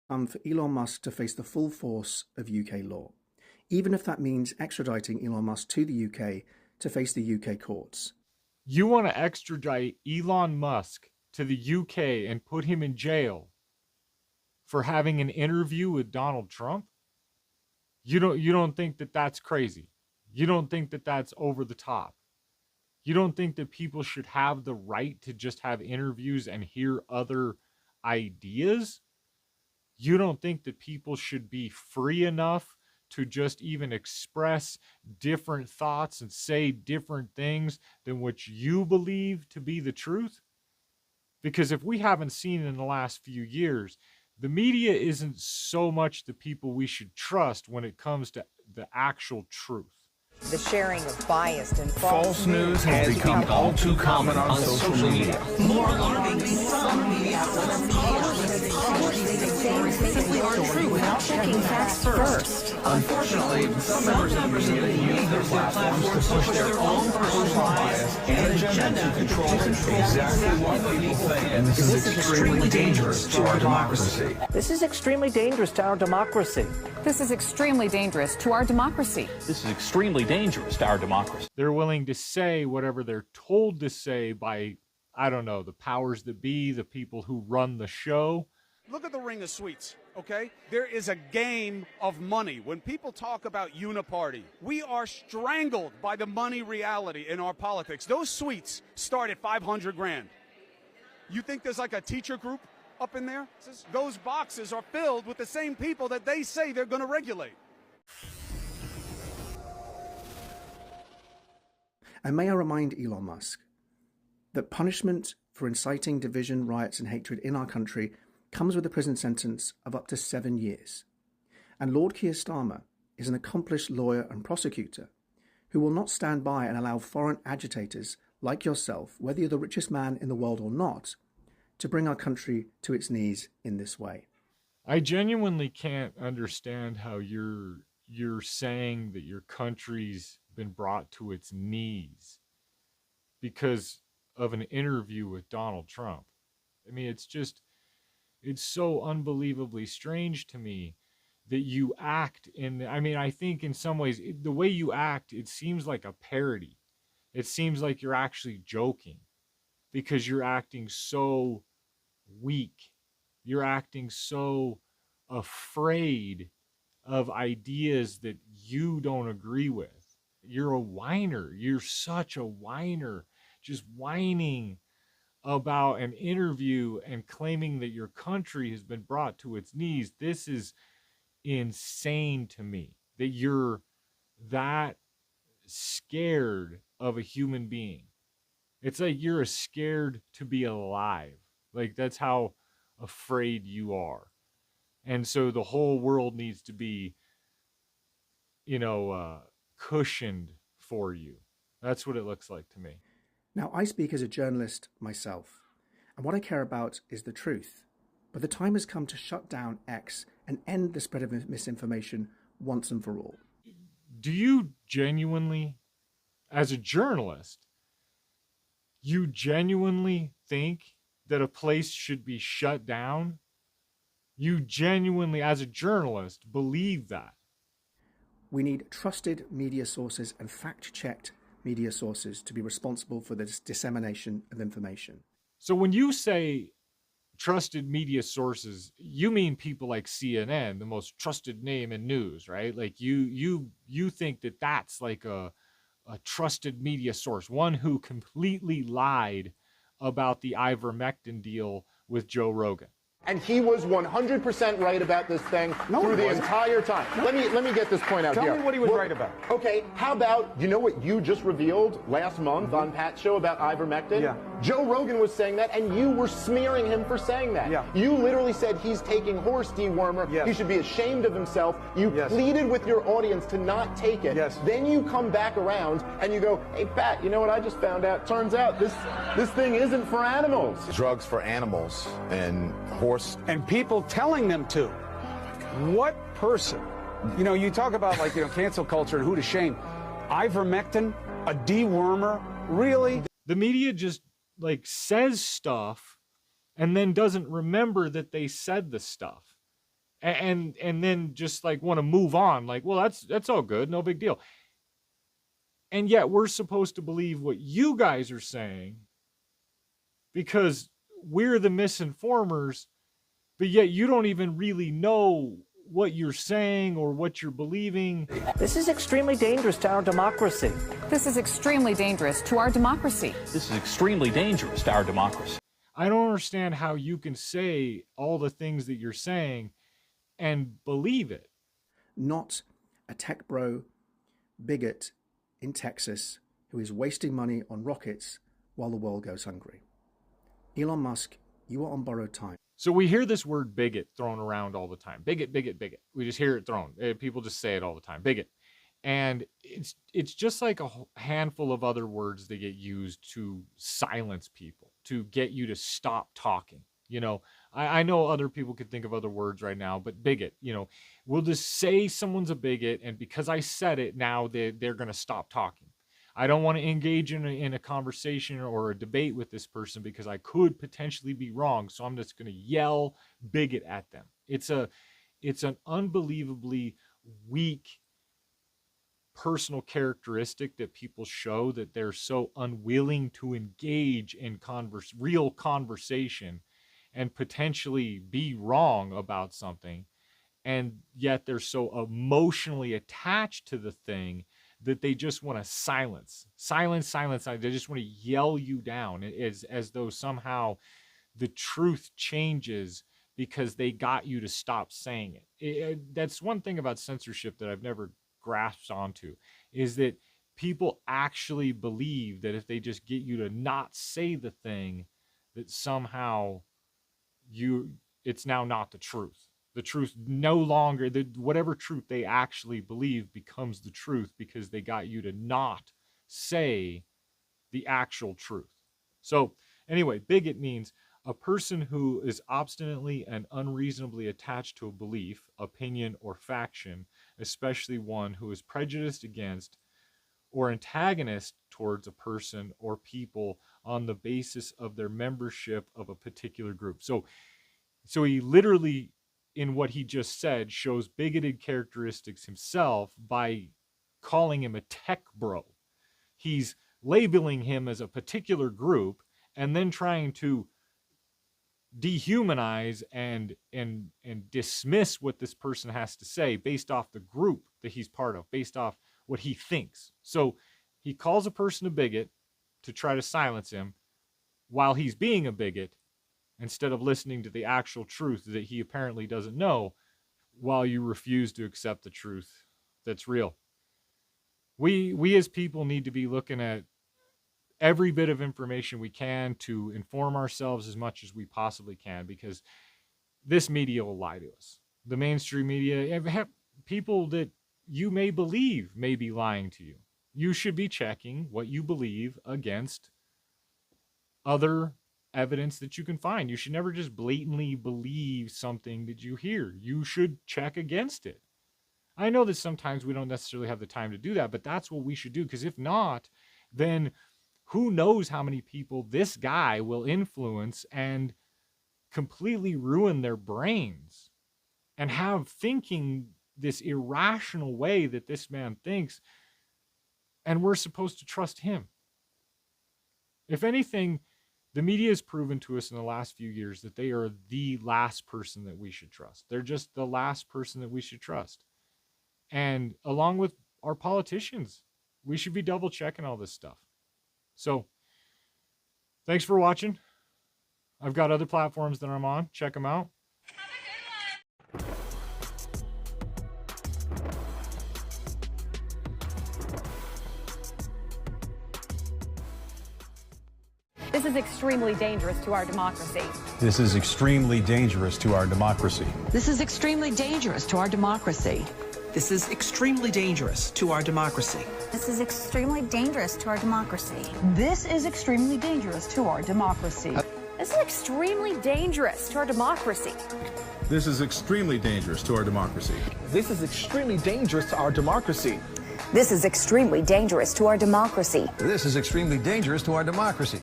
For Elon Musk to face the full force of UK law, even if that means extraditing Elon Musk to the UK to face the UK courts. You want to extradite Elon Musk to the UK and put him in jail for having an interview with Donald Trump? You don't think that that's crazy? You don't think that that's over the top? You don't think that people should have the right to just have interviews and hear other ideas? You don't think that people should be free enough to just even express different thoughts and say different things than what you believe to be the truth? Because if we haven't seen in the last few years, the media isn't so much the people we should trust when it comes to the actual truth. The sharing of biased and false news has become all too common on social media. More alarming, some media simply aren't true without checking facts first. Unfortunately, some members of the media use their platforms to push their own personal bias and agenda to control exactly what people think. And this is extremely dangerous to our democracy. This is extremely dangerous to our democracy. This is extremely dangerous to our democracy. This is extremely dangerous to our democracy. They're willing to say whatever they're told to say by, I don't know, the powers that be, the people who run the show. Look at the ring of sweets, okay? There is a game of money. When people talk about uniparty, we are strangled by the money reality in our politics. Those sweets start at 500 grand. You think there's like a teacher group up in there? Those boxes are filled with the same people that they say they're going to regulate. And may I remind Elon Musk that punishment for inciting division, riots and hatred in our country comes with a prison sentence of up to 7 years. And Lord Keir Starmer is an accomplished lawyer and prosecutor who will not stand by and allow foreign agitators like yourself, whether you're the richest man in the world or not, to bring our country to its knees in this way. I genuinely can't understand how you're saying that your country's been brought to its knees because of an interview with Donald Trump. I mean, it's so unbelievably strange to me that you act I think in some ways, the way you act, it seems like a parody. It seems like you're actually joking because you're acting so weak. You're acting so afraid of ideas that you don't agree with. You're a whiner. You're such a whiner, just whining about an interview and claiming that your country has been brought to its knees. This is insane to me that you're that scared of a human being. It's like you're scared to be alive. Like that's how afraid you are. And so the whole world needs to be, cushioned for you. That's what it looks like to me. Now, I speak as a journalist myself, and what I care about is the truth. But the time has come to shut down X and end the spread of misinformation once and for all. Do you genuinely, as a journalist, you genuinely think that a place should be shut down? You genuinely, as a journalist, believe that? We need trusted media sources and fact-checked media sources to be responsible for the dissemination of information. So when you say trusted media sources, you mean people like CNN, the most trusted name in news, right? Like you think that that's like a trusted media source, one who completely lied about the ivermectin deal with Joe Rogan. And he was 100% right about this thing through the entire time. No. Let me get this point out here. Tell me what he was right about. Okay, how about, you know what you just revealed last month on Pat's show about ivermectin? Yeah. Joe Rogan was saying that, and you were smearing him for saying that. Yeah. You literally said he's taking horse dewormer. Yes. He should be ashamed of himself. You pleaded with your audience to not take it. Yes. Then you come back around and you go, hey, Pat, you know what I just found out? Turns out this thing isn't for animals. Drugs for animals and horse. And people telling them to. What person? You talk about cancel culture and who to shame. Ivermectin, a dewormer, really? The media just says stuff and then doesn't remember that they said the stuff. and then just like want to move on. Like, well, that's all good. No big deal. And yet we're supposed to believe what you guys are saying because we're the misinformers, but yet you don't even really know what you're saying or what you're believing. This is extremely dangerous to our democracy. This is extremely dangerous to our democracy. This is extremely dangerous to our democracy. I don't understand how you can say all the things that you're saying and believe it. Not a tech bro bigot in Texas who is wasting money on rockets while the world goes hungry. Elon Musk, you are on borrowed time. So we hear this word bigot thrown around all the time. Bigot, bigot, bigot. We just hear it thrown. People just say it all the time. Bigot. And it's just like a handful of other words that get used to silence people, to get you to stop talking. You know, I know other people could think of other words right now, but bigot, you know, we'll just say someone's a bigot, and because I said it, now they're going to stop talking. I don't want to engage in a conversation or a debate with this person because I could potentially be wrong, so I'm just going to yell bigot at them. It's an unbelievably weak personal characteristic that people show, that they're so unwilling to engage in real conversation and potentially be wrong about something, and yet they're so emotionally attached to the thing that they just want to silence. They just want to yell you down as though somehow the truth changes because they got you to stop saying it. That's one thing about censorship that I've never grasped onto, is that people actually believe that if they just get you to not say the thing, that somehow it's now not the truth. The truth no longer, whatever truth they actually believe becomes the truth because they got you to not say the actual truth. So anyway, bigot means a person who is obstinately and unreasonably attached to a belief, opinion, or faction, especially one who is prejudiced against or antagonist towards a person or people on the basis of their membership of a particular group. So he literally, in what he just said, shows bigoted characteristics himself by calling him a tech bro. He's labeling him as a particular group and then trying to dehumanize and dismiss what this person has to say based off the group that he's part of, based off what he thinks. So he calls a person a bigot to try to silence him while he's being a bigot, instead of listening to the actual truth that he apparently doesn't know, while you refuse to accept the truth that's real. We as people need to be looking at every bit of information we can to inform ourselves as much as we possibly can, because this media will lie to us. The mainstream media, people that you may believe may be lying to you. You should be checking what you believe against other evidence that you can find. You should never just blatantly believe something that you hear. You should check against it. I know that sometimes we don't necessarily have the time to do that, but that's what we should do, because if not, then who knows how many people this guy will influence and completely ruin their brains and have thinking this irrational way that this man thinks, and we're supposed to trust him. If anything, the media has proven to us in the last few years that they are the last person that we should trust. They're just the last person that we should trust. And along with our politicians, we should be double checking all this stuff. So thanks for watching. I've got other platforms that I'm on. Check them out. This is extremely dangerous to our democracy. This is extremely dangerous to our democracy. This is extremely dangerous to our democracy. This is extremely dangerous to our democracy. This is extremely dangerous to our democracy. This is extremely dangerous to our democracy. This is extremely dangerous to our democracy. This is extremely dangerous to our democracy. This is extremely dangerous to our democracy. This is extremely dangerous to our democracy. This is extremely dangerous to our democracy.